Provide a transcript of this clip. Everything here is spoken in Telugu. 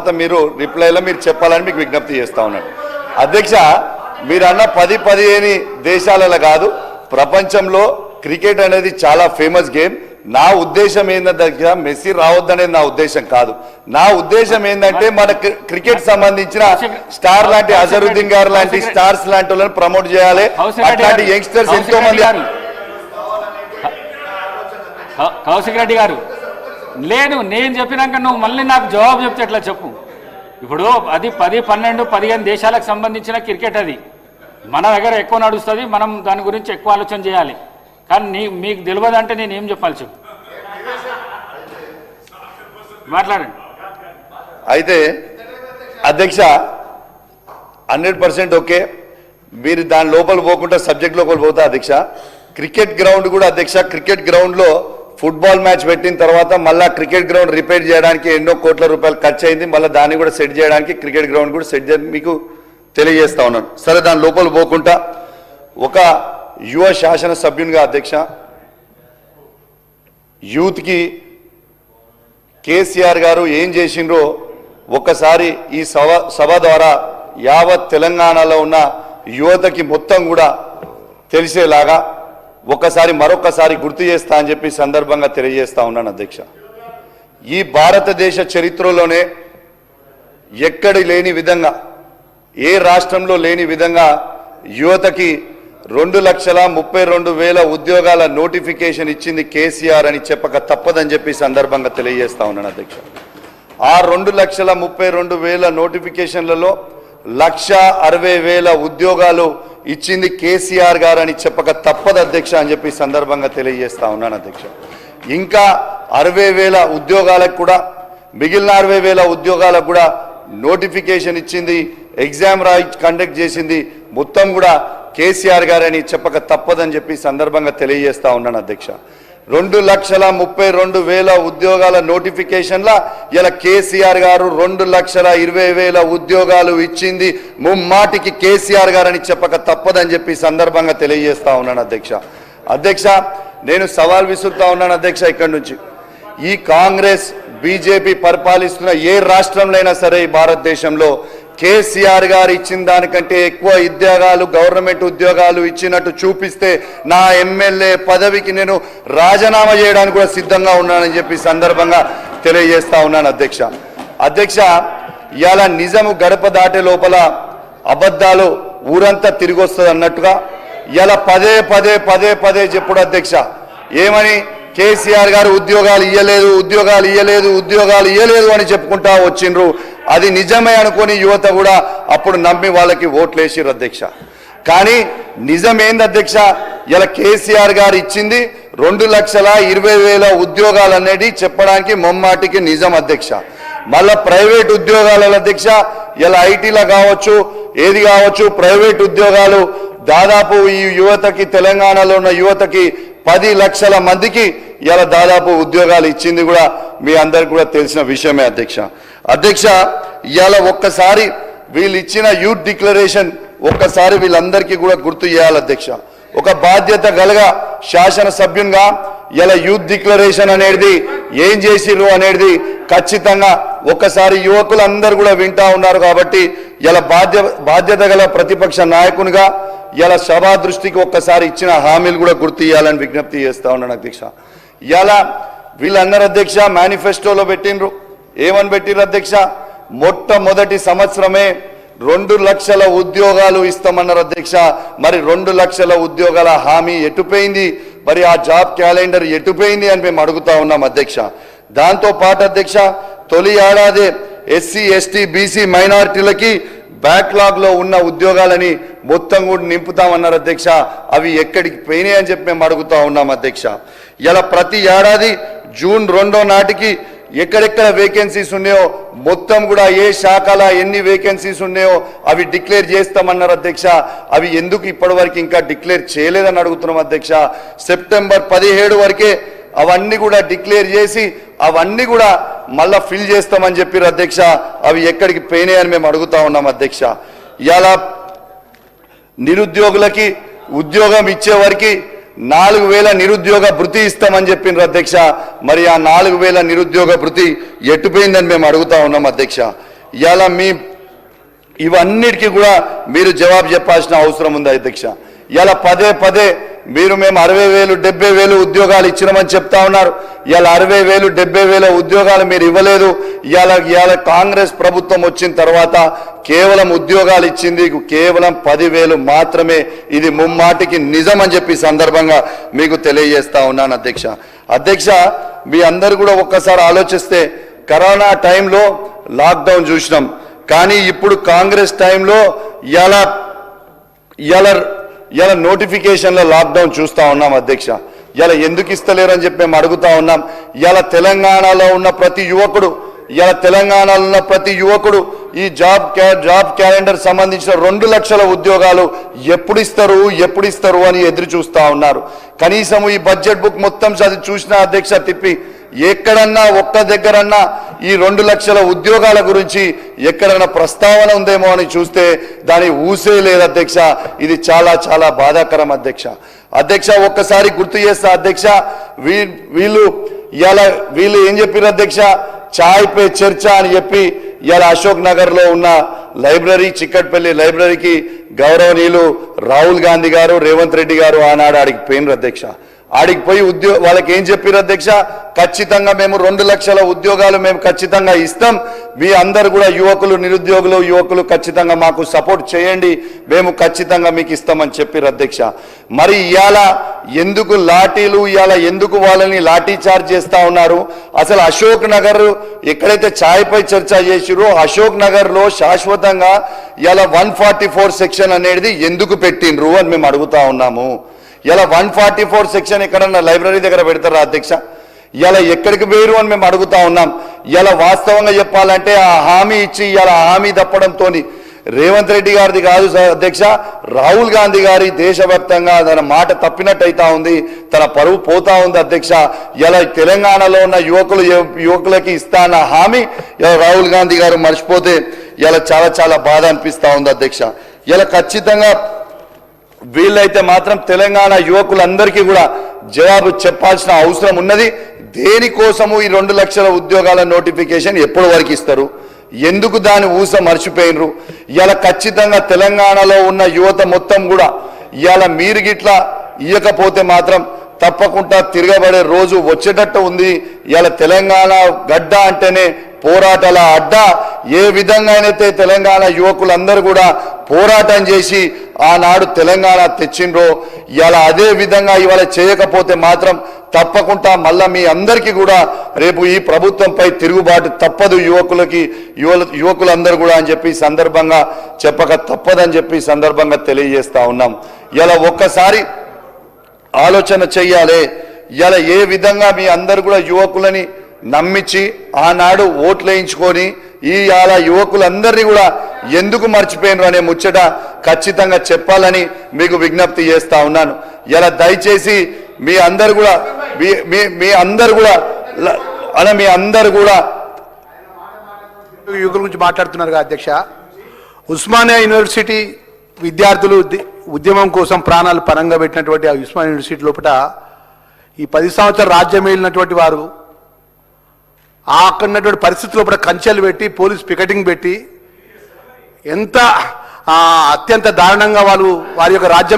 తర్వాత మీరు రిప్లైలో మీరు చెప్పాలని మీకు విజ్ఞప్తి చేస్తా ఉన్నాను. అధ్యక్ష, మీరు అన్న 10-15 దేశాలలో కాదు, ప్రపంచంలో క్రికెట్ అనేది చాలా ఫేమస్ గేమ్. నా ఉద్దేశం ఏంటంటే మెస్సీ రావద్దనేది నా ఉద్దేశం కాదు. నా ఉద్దేశం ఏంటంటే మన క్రికెట్ సంబంధించిన స్టార్ లాంటి అజరుద్దీన్ గారు లాంటి స్టార్స్ లాంటి వాళ్ళని ప్రమోట్ చేయాలి. అట్లాంటి యంగ్స్టర్స్ ఎంతో మంది. కౌశిక్ రెడ్డి గారు, లేదు నేను చెప్పినాక నువ్వు మళ్ళీ నాకు జవాబు చెప్తే ఎట్లా చెప్పు. ఇప్పుడు అది 10-12-15 దేశాలకు సంబంధించిన క్రికెట్. అది మన దగ్గర ఎక్కువ నడుస్తుంది, మనం దాని గురించి ఎక్కువ ఆలోచన చేయాలి. కానీ మీకు తెలియదంటే నేను ఏం చెప్పాలి చెప్పు, మాట్లాడండి. అయితే అధ్యక్ష 100% ఓకే, మీరు దాని లోపల పోకుండా సబ్జెక్ట్ లోపల పోతా అధ్యక్ష. క్రికెట్ గ్రౌండ్ కూడా అధ్యక్ష, క్రికెట్ గ్రౌండ్లో ఫుట్బాల్ మ్యాచ్ పెట్టిన తర్వాత మళ్ళీ క్రికెట్ గ్రౌండ్ రిపేర్ చేయడానికి ఎన్నో కోట్ల రూపాయలు ఖర్చు అయింది. మళ్ళీ దాన్ని కూడా సెట్ చేయడానికి క్రికెట్ గ్రౌండ్ కూడా సెట్ చేసి మీకు తెలియజేస్తా ఉన్నాను. సరే, దాని లోపల పోకుండా ఒక యువ శాసనసభ్యునిగా అధ్యక్ష, యూత్కి కేసీఆర్ గారు ఏం చేసిండ్రో ఒక్కసారి ఈ సభ ద్వారా యావత్ తెలంగాణలో ఉన్న యువతకి మొత్తం కూడా తెలిసేలాగా మరొకసారి గుర్తు చేస్తా అని చెప్పి సందర్భంగా తెలియజేస్తా ఉన్నాను అధ్యక్ష. ఈ భారతదేశ చరిత్రలోనే ఎక్కడి లేని విధంగా, ఏ రాష్ట్రంలో లేని విధంగా యువతకి 2,32,000 ఉద్యోగాల నోటిఫికేషన్ ఇచ్చింది కేసీఆర్ అని చెప్పక తప్పదని చెప్పి సందర్భంగా తెలియజేస్తా ఉన్నాను అధ్యక్ష. ఆ 2,32,000 నోటిఫికేషన్లలో 1,60,000 ఉద్యోగాలు ఇచ్చింది కేసీఆర్ గారు అని చెప్పక తప్పదు అధ్యక్ష అని చెప్పి సందర్భంగా తెలియజేస్తా ఉన్నాను అధ్యక్ష. ఇంకా 60,000 ఉద్యోగాలకు కూడా, మిగిలిన 60,000 ఉద్యోగాలకు కూడా నోటిఫికేషన్ ఇచ్చింది, ఎగ్జామ్ కండక్ట్ చేసింది మొత్తం కూడా కేసీఆర్ గారని చెప్పక తప్పదని చెప్పి సందర్భంగా తెలియజేస్తా ఉన్నాను అధ్యక్ష. 2,32,000 ఉద్యోగాల నోటిఫికేషన్ల ఇలా కేసీఆర్ గారు 2,20,000 ఉద్యోగాలు ఇచ్చింది ముమ్మాటికి కేసీఆర్ గారని చెప్పక తప్పదని చెప్పి సందర్భంగా తెలియజేస్తా ఉన్నాను అధ్యక్ష. అధ్యక్ష, నేను సవాల్ విసురుతా ఉన్నాను అధ్యక్ష, ఇక్కడి నుంచి ఈ కాంగ్రెస్ బీజేపీ పరిపాలిస్తున్న ఏ రాష్ట్రంలో సరే ఈ భారతదేశంలో కేసీఆర్ గారు ఇచ్చిన దానికంటే ఎక్కువ ఉద్యోగాలు, గవర్నమెంట్ ఉద్యోగాలు ఇచ్చినట్టు చూపిస్తే నా ఎమ్మెల్యే పదవికి నేను రాజీనామా చేయడానికి కూడా సిద్ధంగా ఉన్నానని చెప్పి సందర్భంగా తెలియజేస్తా ఉన్నాను అధ్యక్ష. అధ్యక్ష, ఇవాళ నిజము గడప దాటే లోపల అబద్ధాలు ఊరంతా తిరిగి వస్తుంది అన్నట్టుగా ఇలా పదే చెప్పుడు అధ్యక్ష. ఏమని కేసీఆర్ గారు ఉద్యోగాలు ఇయ్యలేదు అని చెప్పుకుంటా వచ్చిండ్రు. అది నిజమే అనుకొని యువత కూడా అప్పుడు నమ్మి వాళ్ళకి ఓట్లు వేసిర్రు అధ్యక్ష. కానీ నిజమేంది అధ్యక్ష, ఇలా కేసీఆర్ గారు ఇచ్చింది 2,20,000 ఉద్యోగాలు అనేది చెప్పడానికి మొమ్మాటికి నిజం అధ్యక్ష. మళ్ళా ప్రైవేట్ ఉద్యోగాల అధ్యక్ష, ఇలా ఐటీలో కావచ్చు, ఏది కావచ్చు, ప్రైవేట్ ఉద్యోగాలు దాదాపు ఈ యువతకి, తెలంగాణలో ఉన్న యువతకి 10 లక్షల మందికి ఇలా దాదాపు ఉద్యోగాలు ఇచ్చింది కూడా మీ అందరికి కూడా తెలిసిన విషయమే అధ్యక్ష. అధ్యక్ష, ఇలా ఒక్కసారి వీళ్ళు ఇచ్చిన యూత్ డిక్లరేషన్ ఒక్కసారి వీళ్ళందరికీ కూడా గుర్తు చేయాలి అధ్యక్ష. ఒక బాధ్యత గలగా శాసనసభ్యునిగా ఇలా యూత్ డిక్లరేషన్ అనేది ఏం చేసిర్రు అనేది ఖచ్చితంగా ఒక్కసారి యువకులందరూ కూడా వింటా ఉన్నారు. కాబట్టి ఇలా బాధ్యత గల ప్రతిపక్ష నాయకునిగా ఇలా సభా దృష్టికి ఒక్కసారి ఇచ్చిన హామీలు కూడా గుర్తు చేయాలని విజ్ఞప్తి చేస్తా ఉన్నాను అధ్యక్ష. ఇలా వీళ్ళందరూ అధ్యక్ష మేనిఫెస్టోలో పెట్టినరు. ఏమని పెట్టిర్రు అధ్యక్ష, మొట్టమొదటి సంవత్సరమే 2 లక్షల ఉద్యోగాలు ఇస్తామన్నారు అధ్యక్ష. మరి 2 లక్షల ఉద్యోగాల హామీ ఎటుపోయింది, మరి ఆ జాబ్ క్యాలెండర్ ఎటుపోయింది అని మేము అడుగుతా ఉన్నాం అధ్యక్ష. దాంతో పాటు అధ్యక్ష, తొలి ఏడాది ఎస్సీ ఎస్టీ బీసీ మైనారిటీలకి బ్యాక్లాగ్ లో ఉన్న ఉద్యోగాలని మొత్తం కూడా నింపుతామన్నారు అధ్యక్ష. అవి ఎక్కడికి పోయినాయి అని చెప్పి మేము అడుగుతా ఉన్నాం అధ్యక్ష. ఇలా ప్రతి ఏడాది జూన్ 2వ నాటికి ఎక్కడెక్కడ వేకెన్సీస్ ఉన్నాయో మొత్తం కూడా ఏ శాఖల ఎన్ని వేకెన్సీస్ ఉన్నాయో అవి డిక్లేర్ చేస్తామన్నారు అధ్యక్ష. అవి ఎందుకు ఇప్పటివరకు ఇంకా డిక్లేర్ చేయలేదని అడుగుతున్నాం అధ్యక్ష. సెప్టెంబర్ 17 వరకే అవన్నీ కూడా డిక్లేర్ చేసి అవన్నీ కూడా మళ్ళా ఫిల్ చేస్తామని చెప్పారు అధ్యక్ష. అవి ఎక్కడికి పోయినాయని మేము అడుగుతా ఉన్నాం అధ్యక్ష. ఇలా నిరుద్యోగులకి ఉద్యోగం ఇచ్చే వరకు 4,000 నిరుద్యోగ భృతి ఇస్తామని చెప్పిండ్రు అధ్యక్ష. మరి ఆ 4,000 నిరుద్యోగ భృతి ఎట్టుపోయిందని మేము అడుగుతా ఉన్నాం అధ్యక్ష. ఇలా ఇవన్నిటికీ కూడా మీరు జవాబు చెప్పాల్సిన అవసరం ఉంది అధ్యక్ష. ఇలా పదే పదే మీరు మేము 60,000 70,000 ఉద్యోగాలు ఇచ్చినామని చెప్తా ఉన్నారు. ఇలా 60,000 70,000 ఉద్యోగాలు మీరు ఇవ్వలేదు. ఇలా కాంగ్రెస్ ప్రభుత్వం వచ్చిన తర్వాత కేవలం ఉద్యోగాలు ఇచ్చింది కేవలం 10,000 మాత్రమే. ఇది ముమ్మాటికి నిజం అని చెప్పి సందర్భంగా మీకు తెలియజేస్తా ఉన్నాను అధ్యక్ష. మీ అందరు కూడా ఒక్కసారి ఆలోచిస్తే కరోనా టైంలో లాక్డౌన్ చూసినాం, కానీ ఇప్పుడు కాంగ్రెస్ టైంలో ఇలా నోటిఫికేషన్లో లాక్డౌన్ చూస్తా ఉన్నాం అధ్యక్ష. ఇలా ఎందుకు ఇస్తలేరు అని చెప్పి మేము అడుగుతా ఉన్నాం. ఇలా తెలంగాణలో ఉన్న ప్రతి యువకుడు ఈ జాబ్ క్యాలెండర్ సంబంధించిన 2 లక్షల ఉద్యోగాలు ఎప్పుడు ఇస్తారు అని ఎదురు చూస్తా ఉన్నారు. కనీసం ఈ బడ్జెట్ బుక్ మొత్తం చదివి చూసిన అధ్యక్ష తిప్పి ఎక్కడన్నా ఒక్క దగ్గరన్నా ఈ 2 లక్షల ఉద్యోగాల గురించి ఎక్కడన్నా ప్రస్తావన ఉందేమో అని చూస్తే దాని ఊసే లేదు అధ్యక్ష. ఇది చాలా చాలా బాధాకరం అధ్యక్ష. ఒక్కసారి గుర్తు చేస్తా అధ్యక్ష, వీళ్ళు ఏం చెప్పారు అధ్యక్ష, చాయ్ పే చర్చ అని చెప్పి ఇలా అశోక్ నగర్ లో ఉన్న లైబ్రరీ చిక్కట్పల్లి లైబ్రరీకి గౌరవనీయులు రాహుల్ గాంధీ గారు రేవంత్ రెడ్డి గారు ఆనాడు ఆడికి పోయినరు అధ్యక్ష. ఆడికి పోయి వాళ్ళకి ఏం చెప్పారు అధ్యక్ష, ఖచ్చితంగా మేము 2 లక్షల ఉద్యోగాలు మేము ఖచ్చితంగా ఇస్తాం, మీ అందరు కూడా యువకులు ఖచ్చితంగా మాకు సపోర్ట్ చేయండి, మేము ఖచ్చితంగా మీకు ఇస్తామని చెప్పారు అధ్యక్ష. మరి ఇవాళ ఎందుకు లాఠీలు, ఎందుకు వాళ్ళని లాఠీ చార్జ్ చేస్తా ఉన్నారు? అసలు అశోక్ నగర్ ఎక్కడైతే ఛాయ్పై చర్చ చేసిరో అశోక్ నగర్ లో శాశ్వతంగా ఇలా 144 సెక్షన్ అనేది ఎందుకు పెట్టిండ్రు అని మేము అడుగుతా ఉన్నాము. ఇలా 144 సెక్షన్ ఎక్కడన్నా లైబ్రరీ దగ్గర పెడతారా అధ్యక్ష? ఇలా ఎక్కడికి వేరు అని మేము అడుగుతా ఉన్నాం. ఇలా వాస్తవంగా చెప్పాలంటే ఆ హామీ ఇచ్చి ఇలా హామీ తప్పడంతో రేవంత్ రెడ్డి గారిది కాదు అధ్యక్ష, రాహుల్ గాంధీ గారి దేశవ్యాప్తంగా తన మాట తప్పినట్టయితా ఉంది, తన పరువు పోతా ఉంది అధ్యక్ష. ఇలా తెలంగాణలో ఉన్న యువకులకి ఇస్తా అన్న హామీ ఇలా రాహుల్ గాంధీ గారు మర్చిపోతే ఇలా చాలా చాలా బాధ అనిపిస్తా ఉంది అధ్యక్ష. ఇలా ఖచ్చితంగా వీళ్ళైతే మాత్రం తెలంగాణ యువకులందరికీ కూడా జవాబు చెప్పాల్సిన అవసరం ఉన్నది. దేనికోసము ఈ 2 లక్షల ఉద్యోగాల నోటిఫికేషన్ ఎప్పటి వరకు ఇస్తారు, ఎందుకు దాని ఊస మర్చిపోయినరు? ఇలా ఖచ్చితంగా తెలంగాణలో ఉన్న యువత మొత్తం కూడా మీరు గిట్లా ఇయ్యకపోతే మాత్రం తప్పకుండా తిరగబడే రోజు వచ్చేటట్టు ఉంది. ఇలా తెలంగాణ గడ్డ అంటేనే పోరాటాల అడ్డ. ఏ విధంగా అయితే తెలంగాణ యువకులందరూ కూడా పోరాటం చేసి ఆనాడు తెలంగాణ తెచ్చిండ్రో ఇలా అదే విధంగా ఇవాళ చేయకపోతే మాత్రం తప్పకుండా మళ్ళా మీ అందరికీ కూడా రేపు ఈ ప్రభుత్వంపై తిరుగుబాటు తప్పదు యువకులందరూ కూడా అని చెప్పి సందర్భంగా చెప్పక తప్పదని చెప్పి సందర్భంగా తెలియజేస్తా ఉన్నాం. ఇలా ఒక్కసారి ఆలోచన చెయ్యాలి. ఇలా ఏ విధంగా మీ అందరు కూడా యువకులని నమ్మించి ఆనాడు ఓట్లు వేయించుకొని ఇవాళ యువకులందరినీ కూడా ఎందుకు మర్చిపోయినరు అనే ముచ్చట ఖచ్చితంగా చెప్పాలని మీకు విజ్ఞప్తి చేస్తా ఉన్నాను. ఇలా దయచేసి మీ అందరు కూడా యువకుల గురించి మాట్లాడుతున్నారు కదా అధ్యక్ష. ఉస్మానియా యూనివర్సిటీ విద్యార్థులు ఉద్యమం కోసం ప్రాణాలు పరంగా పెట్టినటువంటి ఆ ఉస్మానియా యూనివర్సిటీ లోపల ఈ 10 సంవత్సరాలు రాజ్యం ఏలినటువంటి వారు అక్కడున్నటువంటి పరిస్థితుల్లో కూడా కంచెలు పెట్టి పోలీస్ పికెటింగ్ పెట్టి ఎంత అత్యంత దారుణంగా వారి యొక్క రాజ్యం